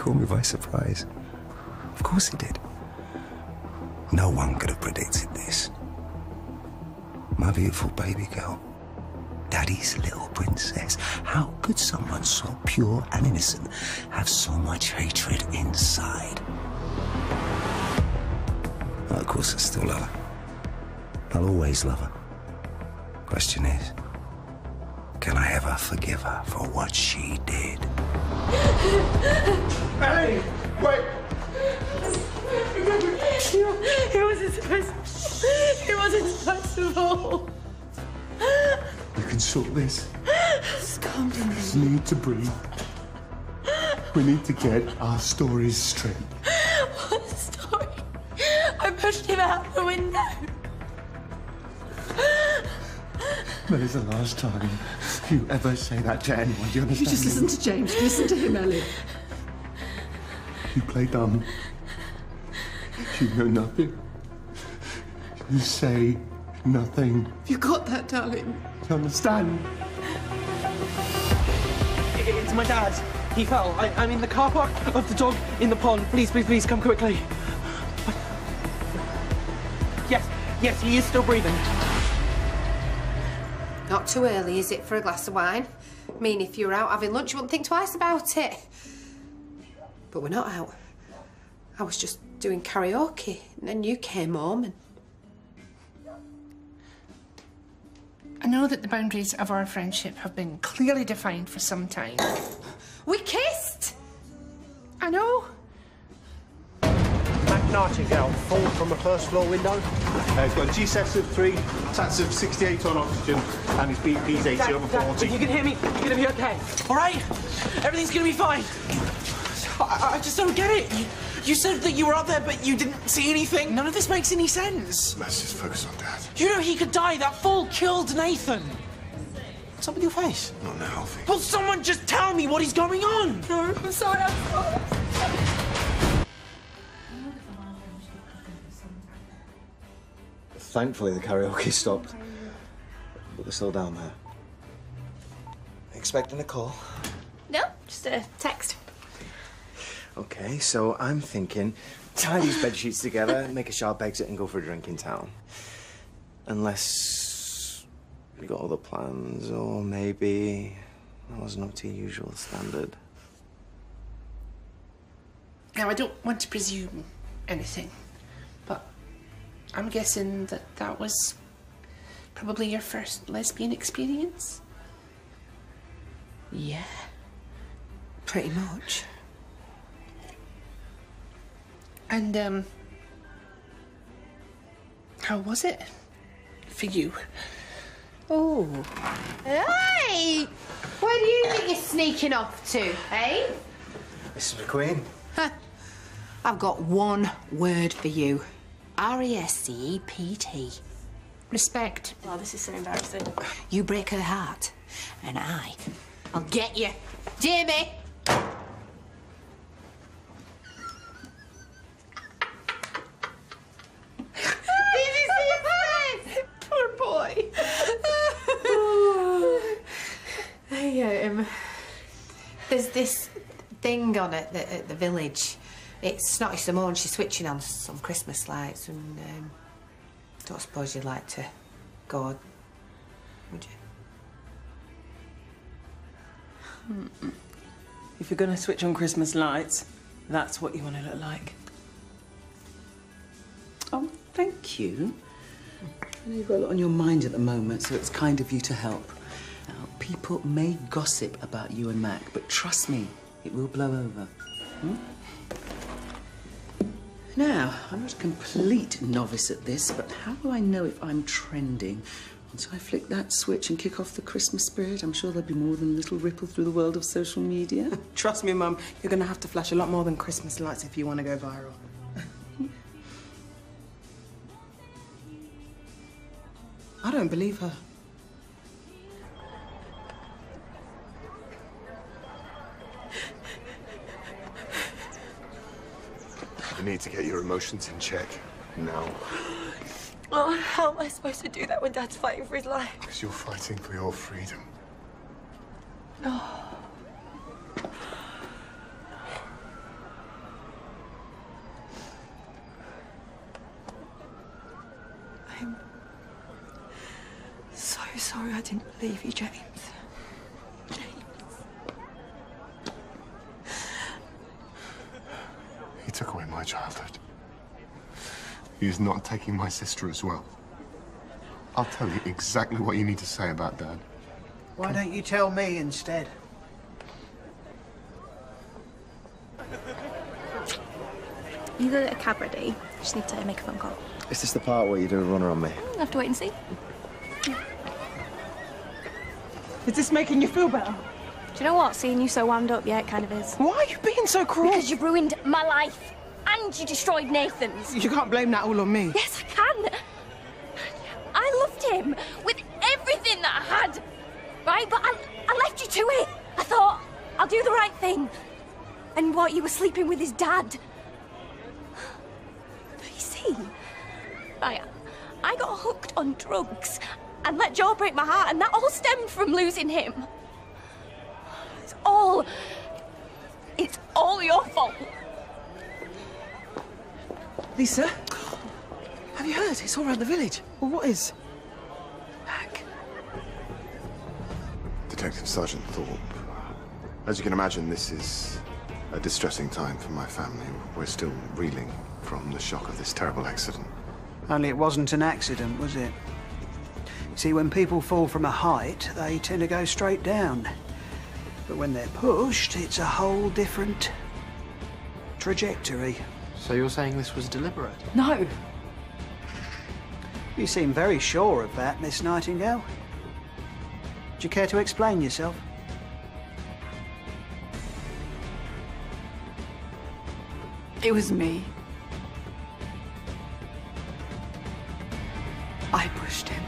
caught me by surprise. Of course he did. No one could have predicted this. My beautiful baby girl. Daddy's little princess. How could someone so pure and innocent have so much hatred inside? Well, of course I still love her. I'll always love her. Question is, can I ever forgive her for what she did? Hey! Wait! He wasn't supposed to fall. You can sort this. Just calm down. We just need to breathe. We need to get our stories straight. What story? I pushed him out the window. That is the last time you ever say that to anyone. Do you understand? You just listen to James. Listen to him, Ellie. You play dumb. You know nothing. You say nothing. You got that, darling? You understand? It's my dad. He fell. I'm in the car park of the dog in the pond. Please, please, please, come quickly. Yes, he is still breathing. Not too early, is it, for a glass of wine? I mean, if you were out having lunch, you wouldn't think twice about it. But we're not out. I was just doing karaoke, and then you came home and... I know that the boundaries of our friendship have been clearly defined for some time. We kissed! I know. Nightingale, fall from a first floor window. He's got a GSS of 3, sats of 68 on oxygen, and his BP's 80 over 40. You can hear me. You're gonna be okay. All right? Everything's gonna be fine. I just don't get it. You said that you were up there, but you didn't see anything. None of this makes any sense. Let's just focus on Dad. You know he could die. That fall killed Nathan. What's up with your face? Not now, Alfie. Well, someone just tell me what is going on. No, I'm sorry, I'm sorry. Thankfully, the karaoke stopped. But they're still down there. Expecting a call? No, just a text. Okay, so I'm thinking, tie these bed sheets together, make a sharp exit and go for a drink in town. Unless we got other plans, or maybe I wasn't up to your usual standard. Now, I don't want to presume anything, but I'm guessing that that was probably your first lesbian experience? Yeah. Pretty much. And, how was it for you? Oh. Hey! Where do you think you're sneaking off to, eh? Mrs. McQueen. I've got one word for you. R-E-S-C-E-P-T. Respect. Oh, this is so embarrassing. You break her heart, and I'll get you. Jamie! Poor boy. There's this thing on at the village. It's Snotty Simone. She's switching on some Christmas lights, and don't suppose you'd like to go, would you? If you're gonna switch on Christmas lights, that's what you want to look like. Oh, thank you. I know you've got a lot on your mind at the moment, so it's kind of you to help. Now, people may gossip about you and Mac, but trust me, it will blow over. Now, I'm not a complete novice at this, but how do I know if I'm trending? Once I flick that switch and kick off the Christmas spirit, I'm sure there'll be more than a little ripple through the world of social media. Trust me, Mum, you're gonna have to flash a lot more than Christmas lights if you want to go viral. I don't believe her. You need to get your emotions in check now. Oh, how am I supposed to do that when Dad's fighting for his life? Because you're fighting for your freedom. Oh. didn't believe you, James. He took away my childhood. He's not taking my sister as well. I'll tell you exactly what you need to say about Dad. Why don't you tell me instead? You got a cab ready. Just need to make a phone call. Is this the part where you do a runner on me? We'll have to wait and see. Is this making you feel better? Do you know what? Seeing you so wound up, yeah, it kind of is. Why are you being so cruel? Because you've ruined my life. And you destroyed Nathan's. You can't blame that all on me. Yes, I can. I loved him with everything that I had. Right? But I left you to it. I thought, I'll do the right thing. And what, you were sleeping with his dad? But you see, I got hooked on drugs and let Joe break my heart, and that all stemmed from losing him. It's all your fault. Lisa, have you heard? It's all around the village. Well, what is? Back. Detective Sergeant Thorpe. As you can imagine, this is a distressing time for my family. We're still reeling from the shock of this terrible accident. Only it wasn't an accident, was it? See, when people fall from a height, they tend to go straight down. But when they're pushed, it's a whole different trajectory. So you're saying this was deliberate? No. You seem very sure of that, Miss Nightingale. Do you care to explain yourself? It was me. I pushed him.